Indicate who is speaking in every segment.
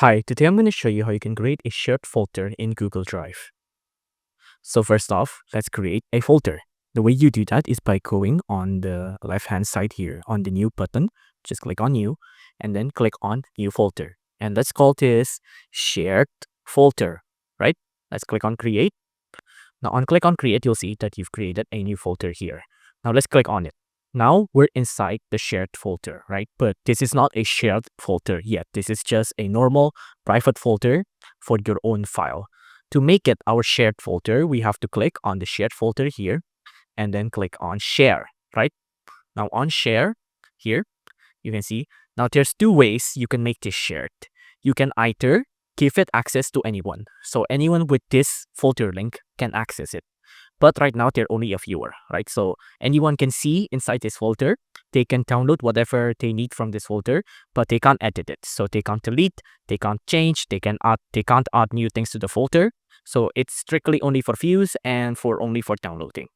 Speaker 1: Hi, today I'm going to show you how you can create a shared folder in Google Drive. So first off, let's create a folder. The way you do that is by going on the left-hand side here on the new button. Just click on new and then click on new folder. And let's call this shared folder, right? Let's click on create. Now on click on create, you'll see that you've created a new folder here. Now let's click on it. Now we're inside the shared folder, right? But this is not a shared folder yet. This is just a normal private folder for your own file. To make it our shared folder, we have to click on the shared folder here and then click on share, right? Now on share here, you can see now there's two ways you can make this shared. You can either give it access to anyone. So anyone with this folder link can access it. But right now, there are only a fewer, right? So anyone can see inside this folder. They can download whatever they need from this folder, but they can't edit it. So they can't delete, they can't change, they can't add new things to the folder. So it's strictly only for views and only for downloading.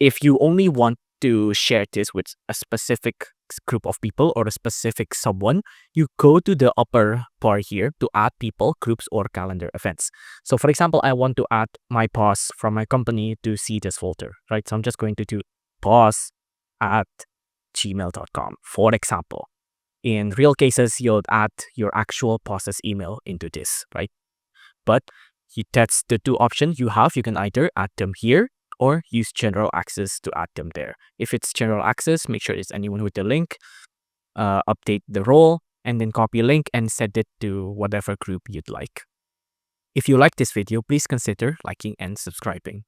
Speaker 1: If you only want to share this with a specific group of people or a specific someone, you go to the upper bar here to add people, groups, or calendar events. So for example, I want to add my boss from my company to see this folder, right? So I'm just going to do boss@gmail.com, for example. In real cases, you'll add your actual boss's email into this, right? But that's the two options you have. You can either add them here or use general access to add them there. If it's general access, make sure it's anyone with the link, update the role, and then copy a link and send it to whatever group you'd like. If you like this video, please consider liking and subscribing.